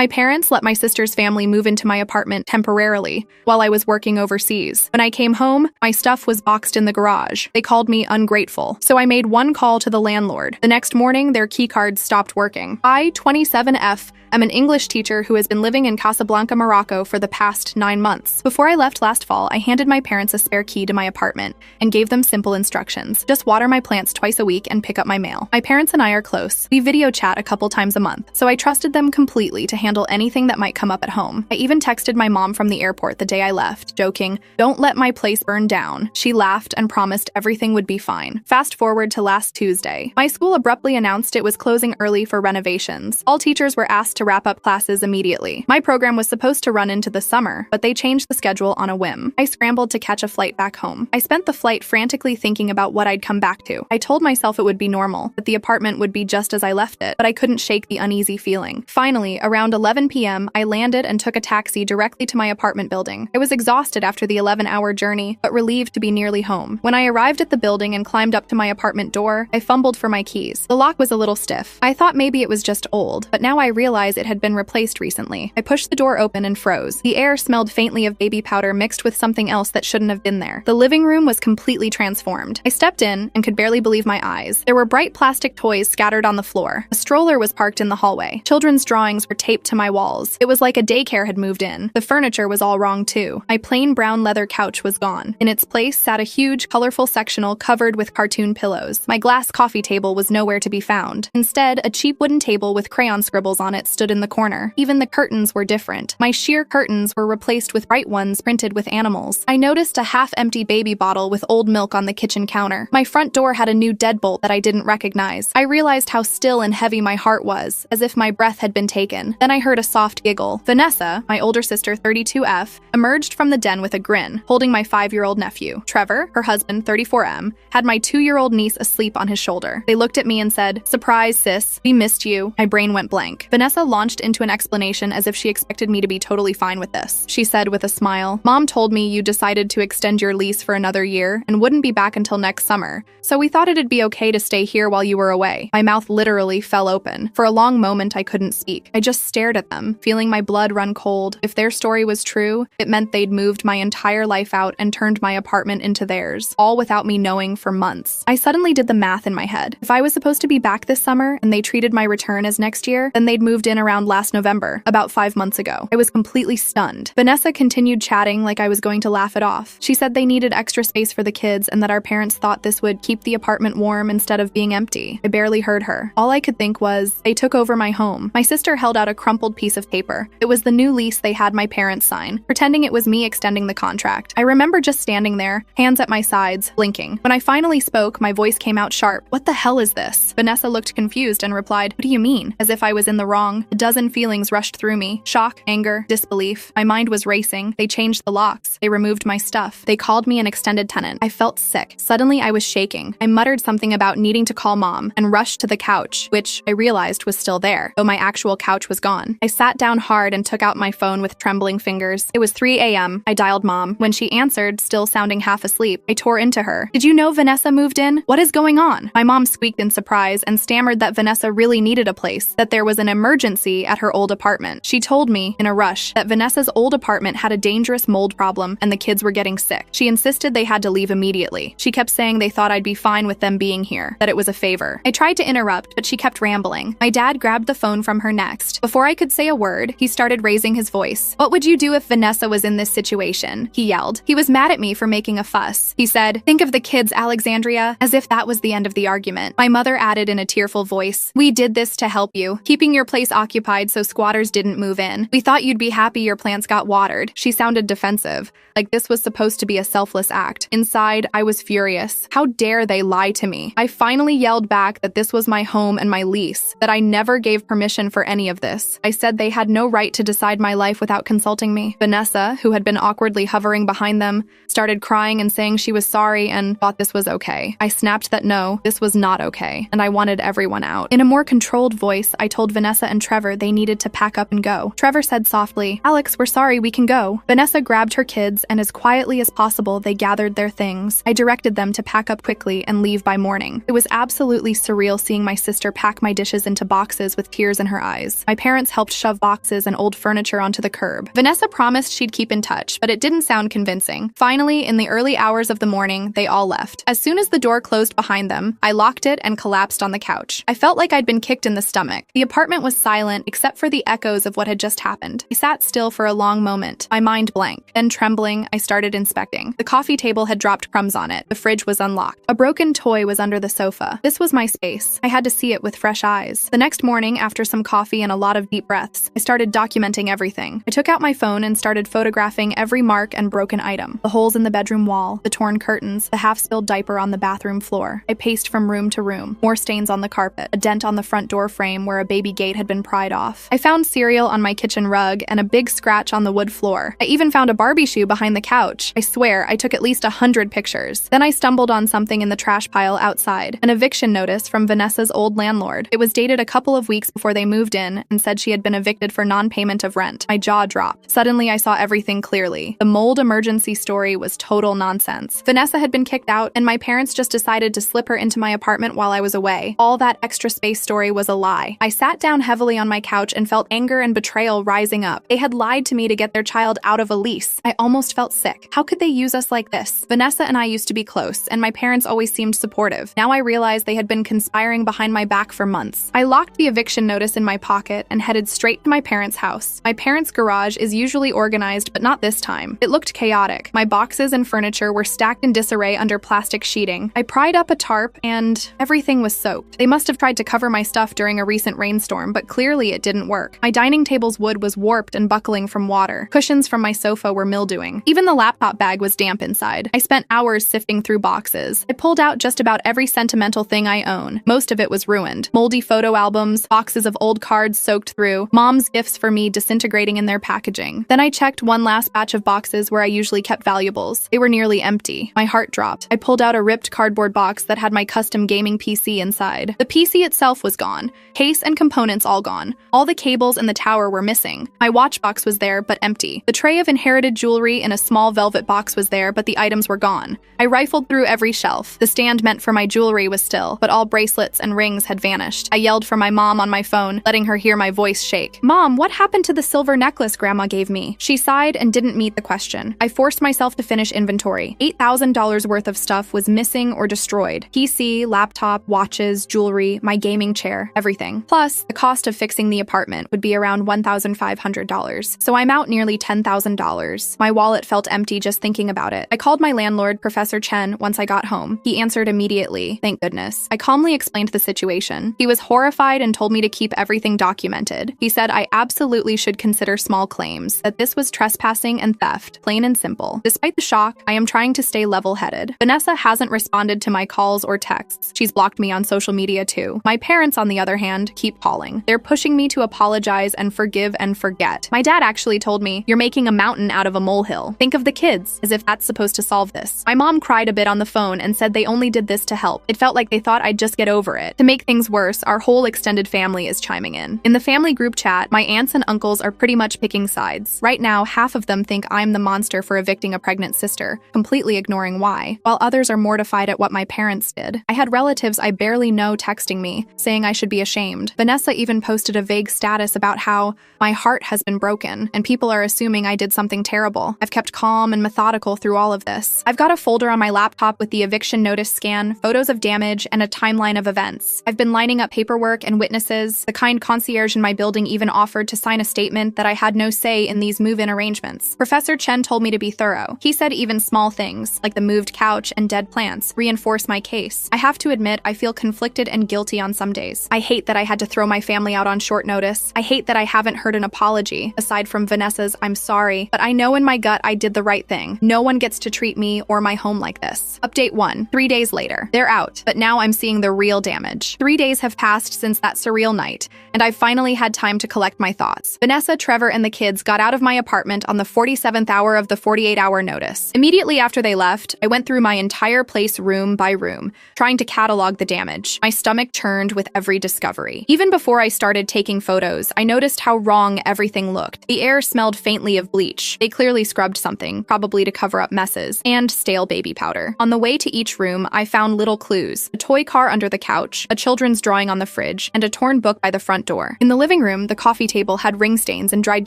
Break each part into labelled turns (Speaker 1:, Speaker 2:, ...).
Speaker 1: My parents let my sister's family move into my apartment temporarily while I was working overseas. When I came home, my stuff was boxed in the garage. They called me ungrateful, so I made one call to the landlord. The next morning, their keycards stopped working. I, 27F, am an English teacher who has been living in Casablanca, Morocco for the past 9 months. Before I left last fall, I handed my parents a spare key to my apartment and gave them simple instructions. Just water my plants twice a week and pick up my mail. My parents and I are close. We video chat a couple times a month, so I trusted them completely to handle anything that might come up at home. I even texted my mom from the airport the day I left, joking, "Don't let my place burn down." She laughed and promised everything would be fine. Fast forward to last Tuesday. My school abruptly announced it was closing early for renovations. All teachers were asked to wrap up classes immediately. My program was supposed to run into the summer, but they changed the schedule on a whim. I scrambled to catch a flight back home. I spent the flight frantically thinking about what I'd come back to. I told myself it would be normal, that the apartment would be just as I left it, but I couldn't shake the uneasy feeling. Finally, around 11 p.m., I landed and took a taxi directly to my apartment building. I was exhausted after the 11-hour journey, but relieved to be nearly home. When I arrived at the building and climbed up to my apartment door, I fumbled for my keys. The lock was a little stiff. I thought maybe it was just old, but now I realize it had been replaced recently. I pushed the door open and froze. The air smelled faintly of baby powder mixed with something else that shouldn't have been there. The living room was completely transformed. I stepped in and could barely believe my eyes. There were bright plastic toys scattered on the floor. A stroller was parked in the hallway. Children's drawings were taped to my walls. It was like a daycare had moved in. The furniture was all wrong too. My plain brown leather couch was gone. In its place sat a huge, colorful sectional covered with cartoon pillows. My glass coffee table was nowhere to be found. Instead, a cheap wooden table with crayon scribbles on it stood in the corner. Even the curtains were different. My sheer curtains were replaced with bright ones printed with animals. I noticed a half-empty baby bottle with old milk on the kitchen counter. My front door had a new deadbolt that I didn't recognize. I realized how still and heavy my heart was, as if my breath had been taken. Then I heard a soft giggle. Vanessa, my older sister 32F, emerged from the den with a grin, holding my 5-year-old nephew. Trevor, her husband 34M, had my 2-year-old niece asleep on his shoulder. They looked at me and said, "Surprise, sis. We missed you." My brain went blank. Vanessa launched into an explanation as if she expected me to be totally fine with this. She said with a smile, "Mom told me you decided to extend your lease for another year and wouldn't be back until next summer, so we thought it'd be okay to stay here while you were away." My mouth literally fell open. For a long moment, I couldn't speak. I just stared at them, feeling my blood run cold. If their story was true, it meant they'd moved my entire life out and turned my apartment into theirs, all without me knowing for months. I suddenly did the math in my head. If I was supposed to be back this summer and they treated my return as next year, then they'd moved in around last November, about 5 months ago. I was completely stunned. Vanessa continued chatting like I was going to laugh it off. She said they needed extra space for the kids and that our parents thought this would keep the apartment warm instead of being empty. I barely heard her. All I could think was, they took over my home. My sister held out a crumpled piece of paper. It was the new lease they had my parents sign, pretending it was me extending the contract. I remember just standing there, hands at my sides, blinking. When I finally spoke, my voice came out sharp. "What the hell is this?" Vanessa looked confused and replied, "What do you mean?" As if I was in the wrong. A dozen feelings rushed through me. Shock, anger, disbelief. My mind was racing. They changed the locks. They removed my stuff. They called me an extended tenant. I felt sick. Suddenly, I was shaking. I muttered something about needing to call Mom and rushed to the couch, which I realized was still there, though my actual couch was gone. I sat down hard and took out my phone with trembling fingers. It was 3 a.m. I dialed Mom. When she answered, still sounding half asleep, I tore into her. "Did you know Vanessa moved in? What is going on?" My mom squeaked in surprise and stammered that Vanessa really needed a place, that there was an emergency at her old apartment. She told me, in a rush, that Vanessa's old apartment had a dangerous mold problem and the kids were getting sick. She insisted they had to leave immediately. She kept saying they thought I'd be fine with them being here, that it was a favor. I tried to interrupt, but she kept rambling. My dad grabbed the phone from her next. Before I could say a word, he started raising his voice. "What would you do if Vanessa was in this situation?" he yelled. He was mad at me for making a fuss. He said, "Think of the kids, Alexandria," as if that was the end of the argument. My mother added in a tearful voice, "We did this to help you, keeping your place occupied so squatters didn't move in. We thought you'd be happy your plants got watered." She sounded defensive, like this was supposed to be a selfless act. Inside, I was furious. How dare they lie to me? I finally yelled back that this was my home and my lease, that I never gave permission for any of this. I said they had no right to decide my life without consulting me. Vanessa, who had been awkwardly hovering behind them, started crying and saying she was sorry and thought this was okay. I snapped that no, this was not okay, and I wanted everyone out. In a more controlled voice, I told Vanessa and Trevor they needed to pack up and go. Trevor said softly, "Alex, we're sorry, we can go." Vanessa grabbed her kids, and as quietly as possible, they gathered their things. I directed them to pack up quickly and leave by morning. It was absolutely surreal seeing my sister pack my dishes into boxes with tears in her eyes. My parents helped shove boxes and old furniture onto the curb. Vanessa promised she'd keep in touch, but it didn't sound convincing. Finally, in the early hours of the morning, they all left. As soon as the door closed behind them, I locked it and collapsed on the couch. I felt like I'd been kicked in the stomach. The apartment was silent except for the echoes of what had just happened. I sat still for a long moment, my mind blank. Then, trembling, I started inspecting. The coffee table had dropped crumbs on it. The fridge was unlocked. A broken toy was under the sofa. This was my space. I had to see it with fresh eyes. The next morning, after some coffee and a lot of deep breaths, I started documenting everything. I took out my phone and started photographing every mark and broken item. The holes in the bedroom wall, the torn curtains, the half-spilled diaper on the bathroom floor. I paced from room to room. More stains on the carpet, a dent on the front door frame where a baby gate had been pried off. I found cereal on my kitchen rug and a big scratch on the wood floor. I even found a Barbie shoe behind the couch. I swear, I took at least 100 pictures. Then I stumbled on something in the trash pile outside, an eviction notice from Vanessa's old landlord. It was dated a couple of weeks before they moved in and said she had been evicted for non-payment of rent. My jaw dropped. Suddenly, I saw everything clearly. The mold emergency story was total nonsense. Vanessa had been kicked out, and my parents just decided to slip her into my apartment while I was away. All that extra space story was a lie. I sat down heavily on my couch and felt anger and betrayal rising up. They had lied to me to get their child out of a lease. I almost felt sick. How could they use us like this? Vanessa and I used to be close, and my parents always seemed supportive. Now I realized they had been conspiring behind my back for months. I locked the eviction notice in my pocket and headed straight to my parents' house. My parents' garage is usually organized, but not this time. It looked chaotic. My boxes and furniture were stacked in disarray under plastic sheeting. I pried up a tarp, and everything was soaked. They must have tried to cover my stuff during a recent rainstorm, but clearly it didn't work. My dining table's wood was warped and buckling from water. Cushions from my sofa were mildewing. Even the laptop bag was damp inside. I spent hours sifting through boxes. I pulled out just about every sentimental thing I own. Most of it was ruined. Moldy photo albums, boxes of old cards soaked through, mom's gifts for me disintegrating in their packaging. Then I checked one last batch of boxes where I usually kept valuables. They were nearly empty. My heart dropped. I pulled out a ripped cardboard box that had my custom gaming PC inside. The PC itself was gone. Case and components all gone. All the cables and the tower were missing. My watch box was there, but empty. The tray of inherited jewelry in a small velvet box was there, but the items were gone. I rifled through every shelf. The stand meant for my jewelry was still, but all bracelets and rings had vanished. I yelled for my mom on my phone, letting her hear my voice shake. "Mom, what happened to the silver necklace Grandma gave me?" She sighed and didn't meet the question. I forced myself to finish inventory. $8,000 worth of stuff was missing or destroyed. PC, laptop, watches, jewelry, my gaming chair, everything. Plus, the cost of fixing the apartment would be around $1,500. So I'm out nearly $10,000. My wallet felt empty just thinking about it. I called my landlord, Professor Chen, once I got home. He answered immediately, thank goodness. I calmly explained the situation. He was horrified and told me to keep everything documented. He said I absolutely should consider small claims, that this was trespassing and theft, plain and simple. Despite the shock, I am trying to stay level-headed. Vanessa hasn't responded to my calls or texts. She's blocked me on social media too. My parents, on the other hand, keep calling. They're pushing me to apologize and forgive and forget. My dad actually told me, "You're making a mountain out of a molehill. Think of the kids," as if that's supposed to solve this. My mom cried a bit on the phone and said they only did this to help. It felt like they thought I'd just get over it. To make things worse, our whole extended family is chiming in. In the family group chat, my aunts and uncles are pretty much picking sides. Right now, half of them think I'm the monster for evicting a pregnant sister, completely ignoring why, while others are mortified at what my parents did. I had relatives I barely know texting me, saying I should be ashamed. Vanessa even posted a vague status about how my heart has been broken, and people are assuming I did something terrible. I've kept calm and methodical through all of this. I've got a folder on my laptop with the eviction notice scan, photos of damage, and a timeline of events. I've been lining up paperwork and witnesses. The kind concierge in my building even offered to sign a statement that I had no say in these move-in arrangements. Professor Chen told me to be thorough. He said even small things, like the moved couch and dead plants, reinforce my case. I have to admit, I feel conflicted and guilty on some days. I hate that I had to throw my family out on short notice. I hate that I haven't heard an apology, aside from Vanessa's "I'm sorry," but I know in my gut I did the right thing. No one gets to treat me or my home like this. Update 1. 3 days later. They're out, but now I'm seeing the real damage. 3 days have passed since that surreal night, and I've finally had time to collect my thoughts. Vanessa, Trevor, and the kids got out of my apartment on the 47th hour of the 48-hour notice. Immediately after they left, I went through my entire place room by room, trying to catalog the damage. My stomach churned with every discovery. Even before I started taking photos, I noticed how wrong everything looked. The air smelled faintly of bleach. They clearly scrubbed something, probably to cover up messes, and stale baby powder. On the way to each room, I found little clues: a toy car under the couch, a children's drawing on the fridge, and a torn book by the front door. In the living living room, the coffee table had ring stains and dried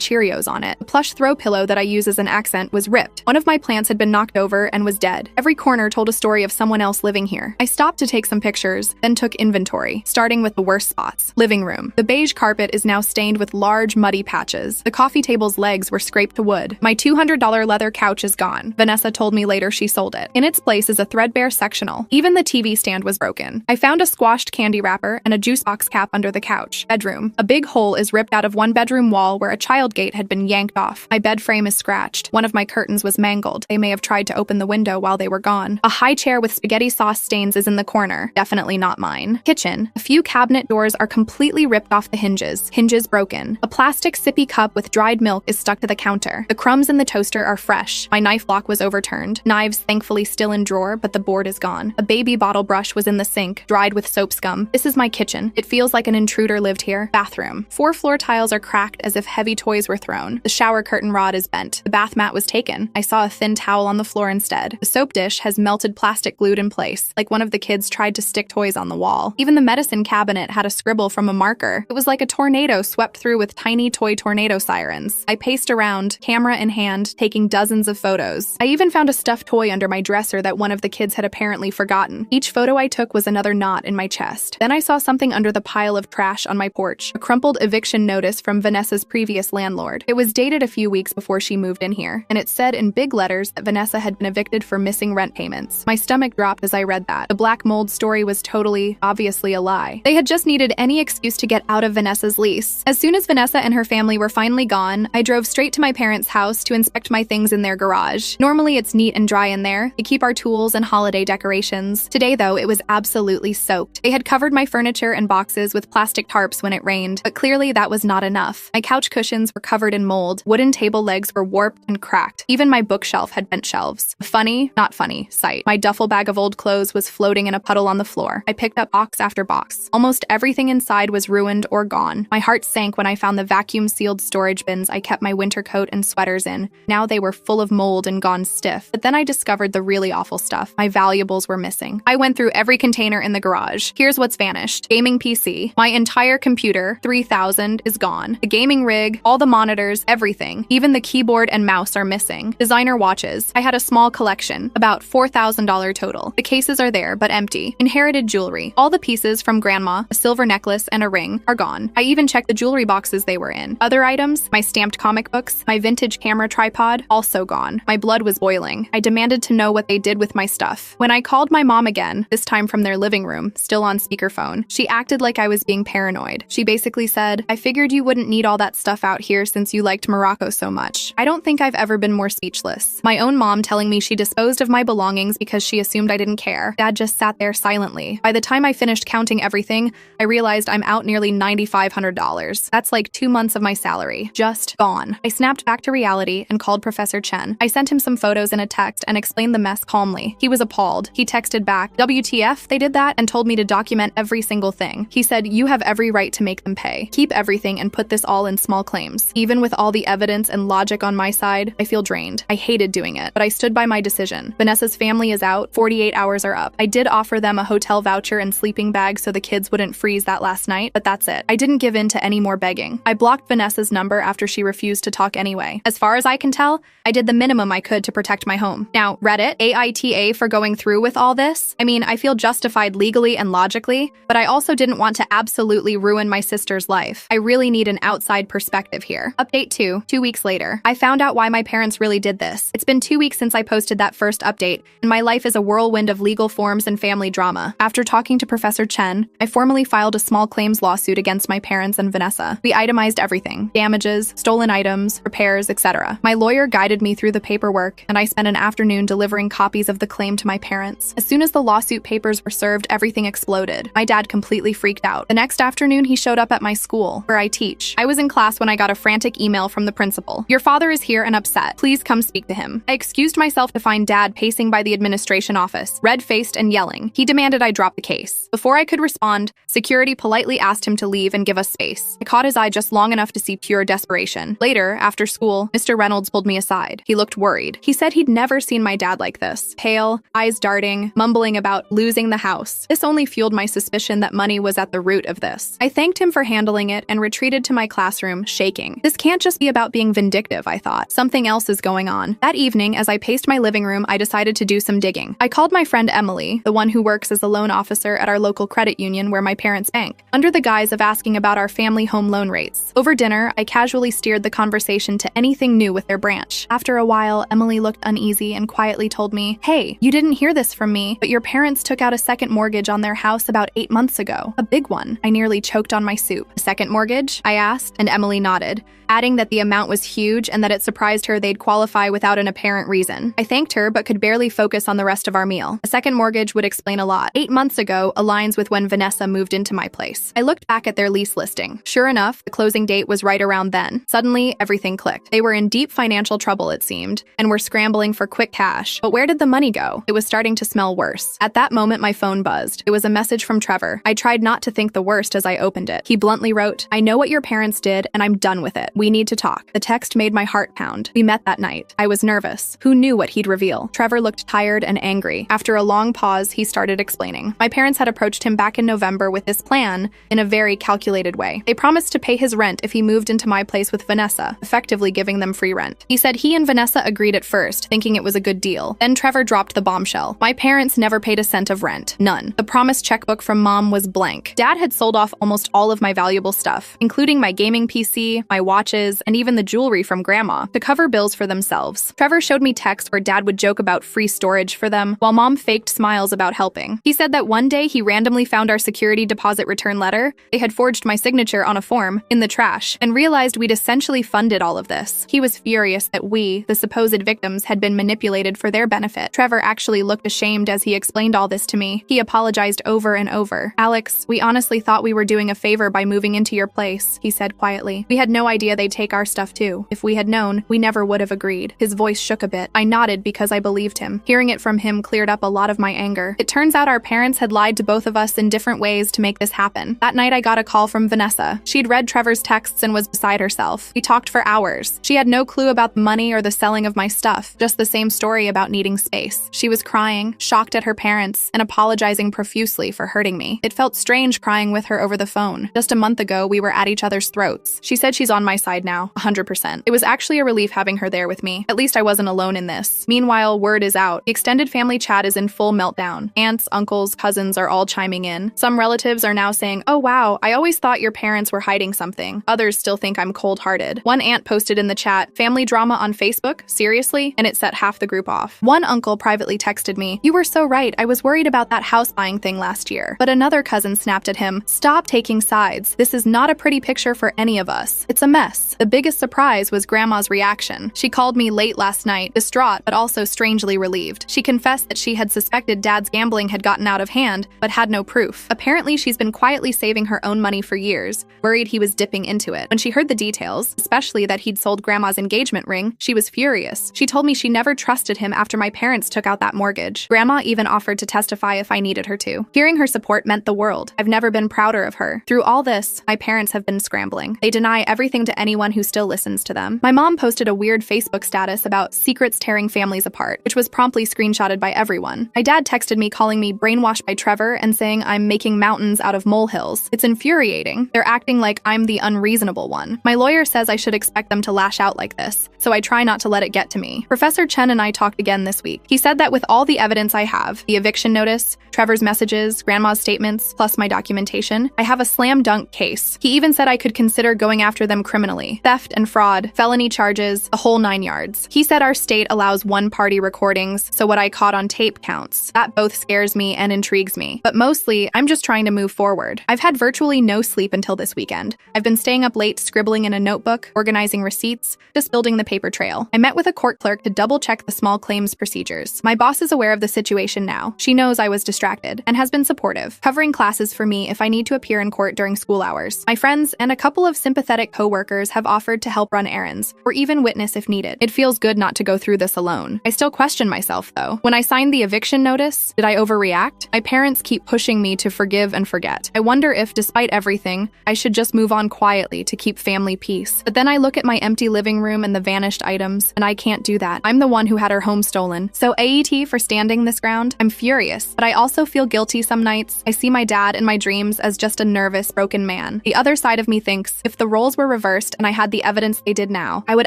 Speaker 1: Cheerios on it. The plush throw pillow that I use as an accent was ripped. One of my plants had been knocked over and was dead. Every corner told a story of someone else living here. I stopped to take some pictures, then took inventory, starting with the worst spots. Living room. The beige carpet is now stained with large, muddy patches. The coffee table's legs were scraped to wood. My $200 leather couch is gone. Vanessa told me later she sold it. In its place is a threadbare sectional. Even the TV stand was broken. I found a squashed candy wrapper and a juice box cap under the couch. Bedroom. A big hole is ripped out of one bedroom wall where a child gate had been yanked off. My bed frame is scratched. One of my curtains was mangled. They may have tried to open the window while they were gone. A high chair with spaghetti sauce stains is in the corner. Definitely not mine. Kitchen. A few cabinet doors are completely ripped off the hinges. Hinges broken. A plastic sippy cup with dried milk is stuck to the counter. The crumbs in the toaster are fresh. My knife block was overturned. Knives thankfully still in drawer, but the board is gone. A baby bottle brush was in the sink, dried with soap scum. This is my kitchen. It feels like an intruder lived here. Bathroom. 4 floor tiles are cracked as if heavy toys were thrown. The shower curtain rod is bent. The bath mat was taken. I saw a thin towel on the floor instead. The soap dish has melted plastic glued in place, like one of the kids tried to stick toys on the wall. Even the medicine cabinet had a scribble from a marker. It was like a tornado swept through with tiny toy tornado sirens. I paced around, camera in hand, taking dozens of photos. I even found a stuffed toy under my dresser that one of the kids had apparently forgotten. Each photo I took was another knot in my chest. Then I saw something under the pile of trash on my porch, a crumpled eviction notice from Vanessa's previous landlord. It was dated a few weeks before she moved in here, and it said in big letters that Vanessa had been evicted for missing rent payments. My stomach dropped as I read that. The black mold story was totally, obviously a lie. They had just needed any excuse to get out of Vanessa's lease. As soon as Vanessa and her family were finally gone, I drove straight to my parents' house to inspect my things in their garage. Normally it's neat and dry in there. We keep our tools and holiday decorations. Today though, it was absolutely soaked. They had covered my furniture and boxes with plastic tarps when it rained, but clearly that was not enough. My couch cushions were covered in mold. Wooden table legs were warped and cracked. Even my bookshelf had bent shelves. A funny, not funny, sight. My duffel bag of old clothes was floating in a puddle on the floor. I picked up box after box. Almost everything inside was ruined or gone. My heart sank when I found the vacuum-sealed storage bins I kept my winter coat and sweaters in. Now they were full of mold and gone stiff. But then I discovered the really awful stuff. My valuables were missing. I went through every container in the garage. Here's what's vanished. Gaming PC. My entire computer, 3000, is gone. The gaming rig, all the monitors, everything. Even the keyboard and mouse are missing. Designer watches. I had a small collection, about $4,000 total. The cases are there, but empty. Inherited jewelry. All the pieces from grandma, a silver necklace, and a ring, are gone. I even checked the jewelry boxes they were in. Other items, my stamped comic books, my vintage camera tripod, also gone. My blood was boiling. I demanded to know what they did with my stuff. When I called my mom again, this time from their living room, still on speakerphone, she acted like I was being paranoid. She basically said, "I figured you wouldn't need all that stuff out here since you liked Morocco so much." I don't think I've ever been more speechless. My own mom telling me she disposed of my belongings because she assumed I didn't care. Dad just sat there silently. By the time I finished counting everything, I realized I'm out nearly $9,500. That's like 2 months of my salary. Just gone. I snapped back to reality and called Professor Chen. I sent him some photos and a text and explained the mess calmly. He was appalled. He texted back, "WTF, they did that?" and told me to document every single thing. He said, "You have every right to make them pay. Keep everything and put this all in small claims." Even with all the evidence and logic on my side, I feel drained. I hated doing it, but I stood by my decision. Vanessa's family is out, 48 hours are up. I did offer them a hotel voucher and sleeping bag so the kids wouldn't freeze that last night, but that's it. I didn't give in to any more begging. I blocked Vanessa's number after she refused to talk anyway. As far as I can tell, I did the minimum I could to protect my home. Now, Reddit, AITA for going through with all this? I mean, I feel justified legally and logically, but I also didn't want to absolutely ruin my sister's life. I really need an outside perspective here. Update 2, 2 weeks later. I found out why my parents really did this. It's been 2 weeks since I posted that first update, and my life is a whirlwind of legal forms and family drama. After talking to Professor Chen, I formally filed a small claims lawsuit against my parents and Vanessa. We itemized everything: damages, stolen items, repairs, etc. My lawyer guided me through the paperwork, and I spent an afternoon delivering copies of the claim to my parents. As soon as the lawsuit papers were served, everything exploded. My dad completely freaked out. The next afternoon, he showed up at my school, where I teach. I was in class when I got a frantic email from the principal. "Your father is here and upset. Please come speak to him." I excused myself to find Dad pacing by the administration office, red-faced and yelling. He demanded I drop the case. Before I could respond, security politely asked him to leave and give us space. I caught his eye just long enough to see pure desperation. Later, after school, Mr. Reynolds pulled me aside. He looked worried. He said he'd never seen my dad like this. Pale, eyes darting, mumbling about losing the house. This only fueled my suspicion that money was at the root of this. I thanked him for handling handling it and retreated to my classroom, shaking. This can't just be about being vindictive, I thought. Something else is going on. That evening, as I paced my living room, I decided to do some digging. I called my friend Emily, the one who works as a loan officer at our local credit union where my parents bank, under the guise of asking about our family home loan rates. Over dinner, I casually steered the conversation to anything new with their branch. After a while, Emily looked uneasy and quietly told me, "Hey, you didn't hear this from me, but your parents took out a second mortgage on their house about 8 months ago. A big one." I nearly choked on my soup. "A second mortgage?" I asked, and Emily nodded, adding that the amount was huge and that it surprised her they'd qualify without an apparent reason. I thanked her, but could barely focus on the rest of our meal. A second mortgage would explain a lot. 8 months ago aligns with when Vanessa moved into my place. I looked back at their lease listing. Sure enough, the closing date was right around then. Suddenly, everything clicked. They were in deep financial trouble, it seemed, and were scrambling for quick cash. But where did the money go? It was starting to smell worse. At that moment, my phone buzzed. It was a message from Trevor. I tried not to think the worst as I opened it. He bluntly wrote, "I know what your parents did, and I'm done with it. We need to talk." The text made my heart pound. We met that night. I was nervous. Who knew what he'd reveal? Trevor looked tired and angry. After a long pause, he started explaining. My parents had approached him back in November with this plan in a very calculated way. They promised to pay his rent if he moved into my place with Vanessa, effectively giving them free rent. He said he and Vanessa agreed at first, thinking it was a good deal. Then Trevor dropped the bombshell. My parents never paid a cent of rent. None. The promised checkbook from Mom was blank. Dad had sold off almost all of my valuable stuff, including my gaming PC, my watches, and even the jewelry from Grandma, to cover bills for themselves. Trevor showed me texts where Dad would joke about free storage for them, while Mom faked smiles about helping. He said that one day he randomly found our security deposit return letter. They had forged my signature on a form in the trash, and realized we'd essentially funded all of this. He was furious that we, the supposed victims, had been manipulated for their benefit. Trevor actually looked ashamed as he explained all this to me. He apologized over and over. "Alex, we honestly thought we were doing a favor by moving into your place," he said quietly. "We had no idea they'd take our stuff too. If we had known, we never would have agreed." His voice shook a bit. I nodded because I believed him. Hearing it from him cleared up a lot of my anger. It turns out our parents had lied to both of us in different ways to make this happen. That night I got a call from Vanessa. She'd read Trevor's texts and was beside herself. We talked for hours. She had no clue about the money or the selling of my stuff, just the same story about needing space. She was crying, shocked at her parents, and apologizing profusely for hurting me. It felt strange crying with her over the phone. Just a month ago, we were at each other's throats. She said she's on my side now, 100%. It was actually a relief having her there with me. At least I wasn't alone in this. Meanwhile, word is out. The extended family chat is in full meltdown. Aunts, uncles, cousins are all chiming in. Some relatives are now saying, "Oh wow, I always thought your parents were hiding something." Others still think I'm cold-hearted. One aunt posted in the chat, "Family drama on Facebook? Seriously?" And it set half the group off. One uncle privately texted me, "You were so right, I was worried about that house buying thing last year." But another cousin snapped at him, "Stop taking sides. This is not a pretty picture for any of us. It's a mess." The biggest surprise was Grandma's reaction. She called me late last night, distraught but also strangely relieved. She confessed that she had suspected Dad's gambling had gotten out of hand, but had no proof. Apparently, she's been quietly saving her own money for years, worried he was dipping into it. When she heard the details, especially that he'd sold Grandma's engagement ring, she was furious. She told me she never trusted him after my parents took out that mortgage. Grandma even offered to testify if I needed her to. Hearing her support meant the world. I've never been prouder of her. Through all this, my parents have been scrambling. They deny everything to anyone who still listens to them. My mom posted a weird Facebook status about secrets tearing families apart, which was promptly screenshotted by everyone. My dad texted me calling me brainwashed by Trevor and saying I'm making mountains out of molehills. It's infuriating. They're acting like I'm the unreasonable one. My lawyer says I should expect them to lash out like this, so I try not to let it get to me. Professor Chen and I talked again this week. He said that with all the evidence I have, the eviction notice, Trevor's messages, Grandma's statements, plus my documentation, I have a slam dunk case. He even said I could consider going after them criminally. Theft and fraud, felony charges, the whole 9 yards. He said our state allows one-party recordings, so what I caught on tape counts. That both scares me and intrigues me. But mostly, I'm just trying to move forward. I've had virtually no sleep until this weekend. I've been staying up late scribbling in a notebook, organizing receipts, just building the paper trail. I met with a court clerk to double-check the small claims procedures. My boss is aware of the situation now. She knows I was distracted and has been supportive, covering classes for me if I need to appear in court during school hours. My friends and a couple of sympathetic co-workers have offered to help run errands, or even witness if needed. It feels good not to go through this alone. I still question myself, though. When I signed the eviction notice, did I overreact? My parents keep pushing me to forgive and forget. I wonder if, despite everything, I should just move on quietly to keep family peace. But then I look at my empty living room and the vanished items, and I can't do that. I'm the one who had her home stolen. So AET for standing this ground. I'm furious, but I also feel guilty some nights. I see my dad in my dreams as just a nervous, broken man. plan. The other side of me thinks, if the roles were reversed and I had the evidence they did now, I would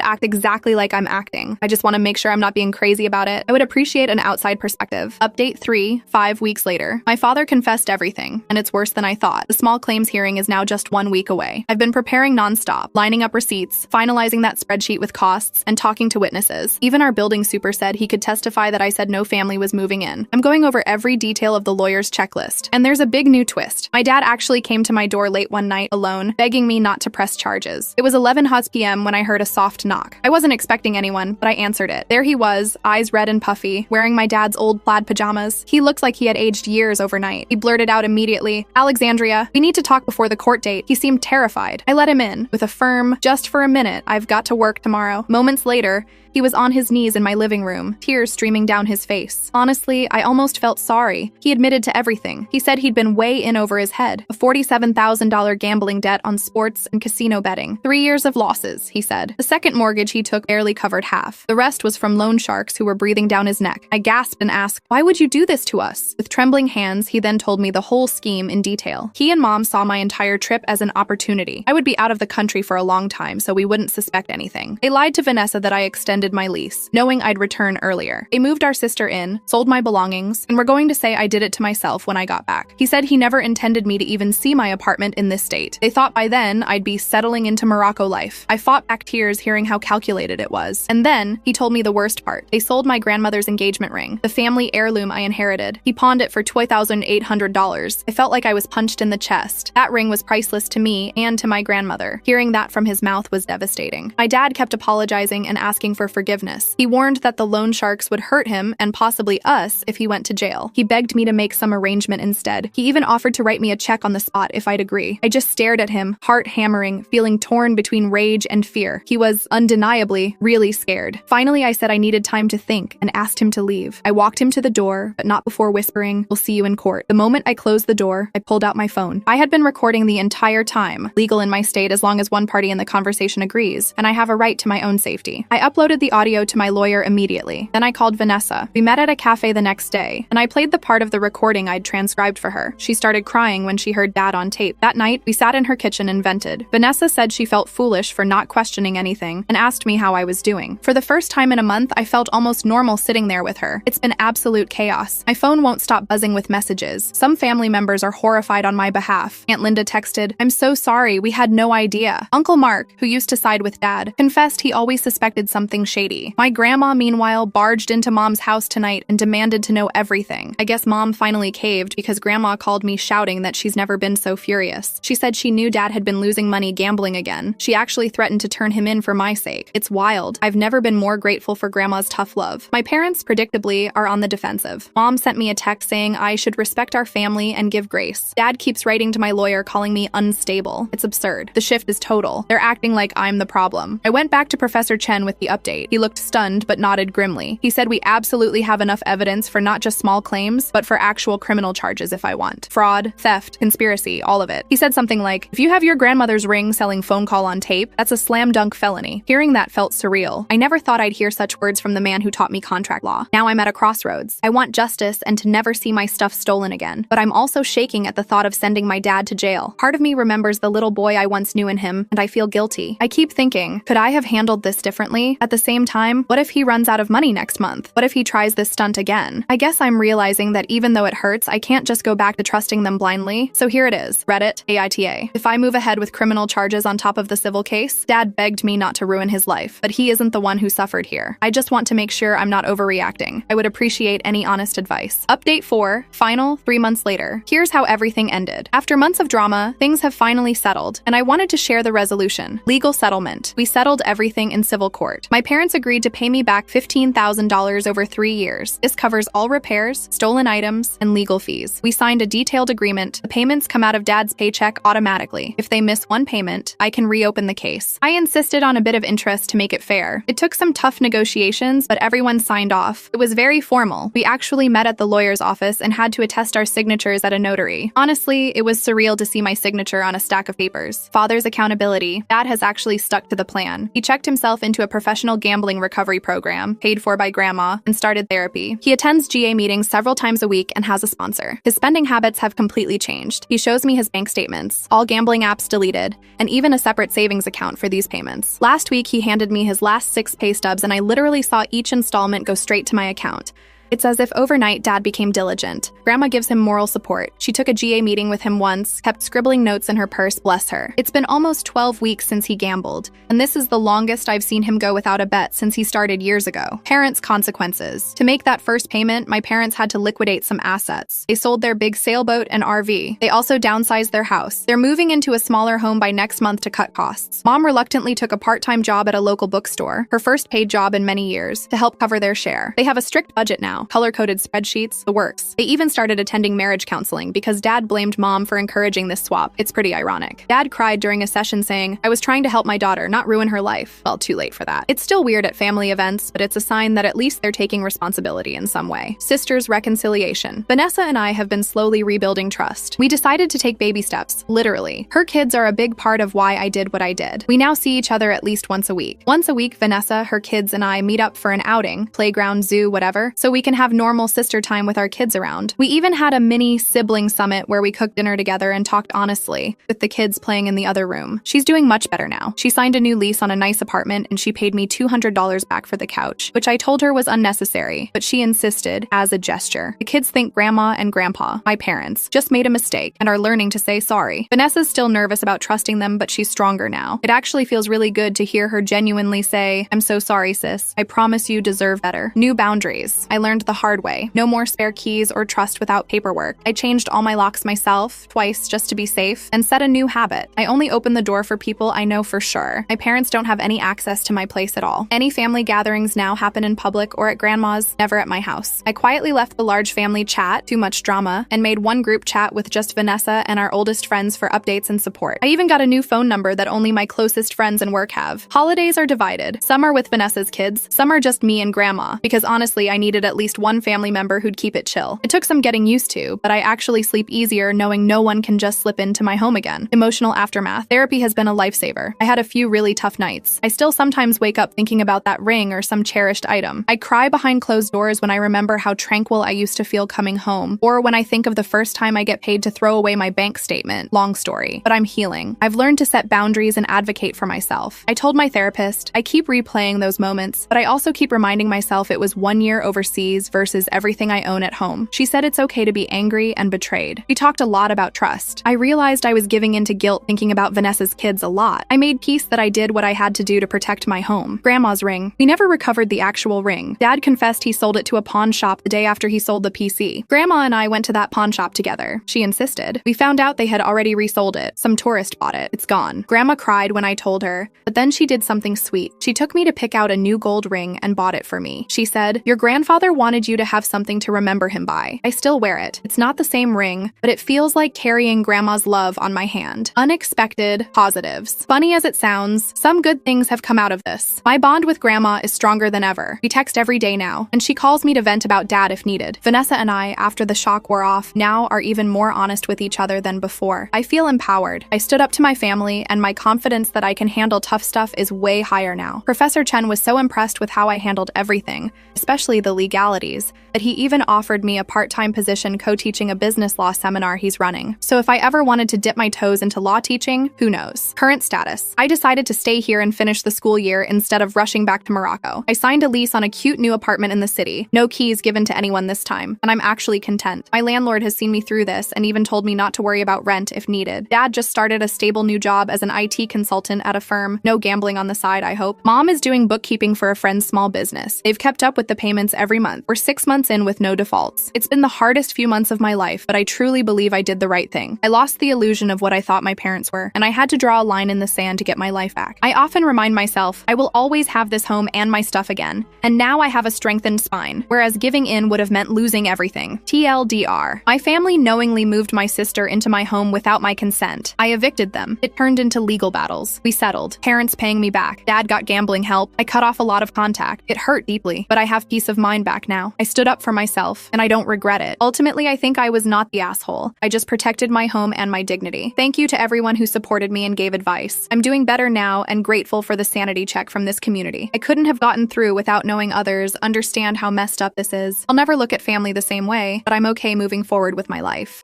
Speaker 1: act exactly like I'm acting. I just want to make sure I'm not being crazy about it. I would appreciate an outside perspective. Update 3, 5 weeks later. My father confessed everything, and it's worse than I thought. The small claims hearing is now just 1 week away. I've been preparing nonstop, lining up receipts, finalizing that spreadsheet with costs, and talking to witnesses. Even our building super said he could testify that I said no family was moving in. I'm going over every detail of the lawyer's checklist. And there's a big new twist. My dad actually came to my door late one night alone, begging me not to press charges. It was 11 p.m. when I heard a soft knock. I wasn't expecting anyone, but I answered it. There he was, eyes red and puffy, wearing my dad's old plaid pajamas. He looked like he had aged years overnight. He blurted out immediately, "Alexandria, we need to talk before the court date." He seemed terrified. I let him in with a firm, "Just for a minute, I've got to work tomorrow." Moments later, he was on his knees in my living room, tears streaming down his face. Honestly, I almost felt sorry. He admitted to everything. He said he'd been way in over his head. A $47,000 gambling debt on sports and casino betting. 3 years of losses, he said. The second mortgage he took barely covered half. The rest was from loan sharks who were breathing down his neck. I gasped and asked, "Why would you do this to us?" With trembling hands, he then told me the whole scheme in detail. He and Mom saw my entire trip as an opportunity. I would be out of the country for a long time, so we wouldn't suspect anything. They lied to Vanessa that I extended my lease, knowing I'd return earlier. They moved our sister in, sold my belongings, and were going to say I did it to myself when I got back. He said he never intended me to even see my apartment in this state. They thought by then I'd be settling into Morocco life. I fought back tears hearing how calculated it was. And then he told me the worst part. They sold my grandmother's engagement ring, the family heirloom I inherited. He pawned it for $2,800. I felt like I was punched in the chest. That ring was priceless to me and to my grandmother. Hearing that from his mouth was devastating. My dad kept apologizing and asking for forgiveness. He warned that the loan sharks would hurt him and possibly us if he went to jail. He begged me to make some arrangement instead. He even offered to write me a check on the spot if I'd agree. I just stared at him, heart hammering, feeling torn between rage and fear. He was undeniably really scared. Finally, I said I needed time to think and asked him to leave. I walked him to the door, but not before whispering, "We'll see you in court." The moment I closed the door, I pulled out my phone. I had been recording the entire time, legal in my state as long as one party in the conversation agrees, and I have a right to my own safety. I uploaded the audio to my lawyer immediately. Then I called Vanessa. We met at a cafe the next day, and I played the part of the recording I'd transcribed for her. She started crying when she heard Dad on tape. That night, we sat in her kitchen and vented. Vanessa said she felt foolish for not questioning anything and asked me how I was doing. For the first time in a month, I felt almost normal sitting there with her. It's been absolute chaos. My phone won't stop buzzing with messages. Some family members are horrified on my behalf. Aunt Linda texted, "I'm so sorry, we had no idea." Uncle Mark, who used to side with Dad, confessed he always suspected something shady. My grandma, meanwhile, barged into Mom's house tonight and demanded to know everything. I guess Mom finally caved because Grandma called me shouting that she's never been so furious. She said she knew Dad had been losing money gambling again. She actually threatened to turn him in for my sake. It's wild. I've never been more grateful for Grandma's tough love. My parents, predictably, are on the defensive. Mom sent me a text saying I should respect our family and give grace. Dad keeps writing to my lawyer calling me unstable. It's absurd. The shift is total. They're acting like I'm the problem. I went back to Professor Chen with the update. He looked stunned but nodded grimly. He said we absolutely have enough evidence for not just small claims, but for actual criminal charges if I want. Fraud, theft, conspiracy, all of it. He said something like, "If you have your grandmother's ring selling phone call on tape, that's a slam dunk felony." Hearing that felt surreal. I never thought I'd hear such words from the man who taught me contract law. Now I'm at a crossroads. I want justice and to never see my stuff stolen again. But I'm also shaking at the thought of sending my dad to jail. Part of me remembers the little boy I once knew in him, and I feel guilty. I keep thinking, could I have handled this differently? At the same time, what if he runs out of money next month? What if he tries this stunt again? I guess I'm realizing that even though it hurts, I can't just go back to trusting them blindly. So here it is. Reddit, AITA. If I move ahead with criminal charges on top of the civil case, Dad begged me not to ruin his life, but he isn't the one who suffered here. I just want to make sure I'm not overreacting. I would appreciate any honest advice. Update 4, final, 3 months later. Here's how everything ended. After months of drama, things have finally settled, and I wanted to share the resolution. Legal settlement. We settled everything in civil court. My parents agreed to pay me back $15,000 over 3 years. This covers all repairs, stolen items, and legal fees. We signed a detailed agreement. The payments come out of Dad's paycheck automatically. If they miss one payment, I can reopen the case. I insisted on a bit of interest to make it fair. It took some tough negotiations, but everyone signed off. It was very formal. We actually met at the lawyer's office and had to attest our signatures at a notary. Honestly, it was surreal to see my signature on a stack of papers. Father's accountability. Dad has actually stuck to the plan. He checked himself into a professional gambling recovery program, paid for by Grandma, and started therapy. He attends GA meetings several times a week and has a sponsor. His spending habits have completely changed. He shows me his bank statements. payments, all gambling apps deleted, and even a separate savings account for these payments. Last week, he handed me his last 6 pay stubs, and I literally saw each installment go straight to my account. It's as if overnight Dad became diligent. Grandma gives him moral support. She took a GA meeting with him once, kept scribbling notes in her purse, bless her. It's been almost 12 weeks since he gambled, and this is the longest I've seen him go without a bet since he started years ago. Parents' consequences. To make that first payment, my parents had to liquidate some assets. They sold their big sailboat and RV. They also downsized their house. They're moving into a smaller home by next month to cut costs. Mom reluctantly took a part-time job at a local bookstore, her first paid job in many years, to help cover their share. They have a strict budget now. Color-coded spreadsheets, the works. They even started attending marriage counseling because Dad blamed Mom for encouraging this swap. It's pretty ironic. Dad cried during a session saying, "I was trying to help my daughter, not ruin her life." Well, too late for that. It's still weird at family events, but it's a sign that at least they're taking responsibility in some way. Sisters' reconciliation. Vanessa and I have been slowly rebuilding trust. We decided to take baby steps, literally. Her kids are a big part of why I did what I did. We now see each other at least once a week. Once a week, Vanessa, her kids, and I meet up for an outing, playground, zoo, whatever, so we can have normal sister time with our kids around. We even had a mini sibling summit where we cooked dinner together and talked honestly, with the kids playing in the other room. She's doing much better now. She signed a new lease on a nice apartment and she paid me $200 back for the couch, which I told her was unnecessary, but she insisted as a gesture. The kids think Grandma and Grandpa, my parents, just made a mistake and are learning to say sorry. Vanessa's still nervous about trusting them, but she's stronger now. It actually feels really good to hear her genuinely say, "I'm so sorry, sis. I promise you deserve better." New boundaries. I learned the hard way. No more spare keys or trust without paperwork. I changed all my locks myself, twice just to be safe, and set a new habit. I only open the door for people I know for sure. My parents don't have any access to my place at all. Any family gatherings now happen in public or at Grandma's, never at my house. I quietly left the large family chat, too much drama, and made one group chat with just Vanessa and our oldest friends for updates and support. I even got a new phone number that only my closest friends and work have. Holidays are divided. Some are with Vanessa's kids, some are just me and Grandma, because honestly, I needed at least one family member who'd keep it chill. It took some getting used to, but I actually sleep easier knowing no one can just slip into my home again. Emotional aftermath. Therapy has been a lifesaver. I had a few really tough nights. I still sometimes wake up thinking about that ring or some cherished item. I cry behind closed doors when I remember how tranquil I used to feel coming home, or when I think of the first time I get paid to throw away my bank statement. Long story, but I'm healing. I've learned to set boundaries and advocate for myself. I told my therapist, I keep replaying those moments, but I also keep reminding myself it was 1 year overseas versus everything I own at home. She said it's okay to be angry and betrayed. We talked a lot about trust. I realized I was giving into guilt thinking about Vanessa's kids a lot. I made peace that I did what I had to do to protect my home. Grandma's ring. We never recovered the actual ring. Dad confessed he sold it to a pawn shop the day after he sold the PC. Grandma and I went to that pawn shop together. She insisted. We found out they had already resold it. Some tourist bought it. It's gone. Grandma cried when I told her, but then she did something sweet. She took me to pick out a new gold ring and bought it for me. She said, "Your grandfather wanted you to have something to remember him by." I still wear it. It's not the same ring, but it feels like carrying Grandma's love on my hand. Unexpected positives. Funny as it sounds, some good things have come out of this. My bond with Grandma is stronger than ever. We text every day now, and she calls me to vent about Dad if needed. Vanessa and I, after the shock wore off, now are even more honest with each other than before. I feel empowered. I stood up to my family, and my confidence that I can handle tough stuff is way higher now. Professor Chen was so impressed with how I handled everything, especially the legalities, that he even offered me a part-time position co-teaching a business law seminar he's running. So if I ever wanted to dip my toes into law teaching, who knows? Current status. I decided to stay here and finish the school year instead of rushing back to Morocco. I signed a lease on a cute new apartment in the city. No keys given to anyone this time, and I'm actually content. My landlord has seen me through this and even told me not to worry about rent if needed. Dad just started a stable new job as an IT consultant at a firm. No gambling on the side, I hope. Mom is doing bookkeeping for a friend's small business. They've kept up with the payments every month. We're 6 months in with no defaults. It's been the hardest few months of my life, but I truly believe I did the right thing. I lost the illusion of what I thought my parents were, and I had to draw a line in the sand to get my life back. I often remind myself, I will always have this home and my stuff again, and now I have a strengthened spine, whereas giving in would have meant losing everything. TLDR. My family knowingly moved my sister into my home without my consent. I evicted them. It turned into legal battles. We settled. Parents paying me back. Dad got gambling help. I cut off a lot of contact. It hurt deeply, but I have peace of mind back now. I stood up for myself, and I don't regret it. Ultimately, I think I was not the asshole. I just protected my home and my dignity. Thank you to everyone who supported me and gave advice. I'm doing better now and grateful for the sanity check from this community. I couldn't have gotten through without knowing others understand how messed up this is. I'll never look at family the same way, but I'm okay moving forward with my life.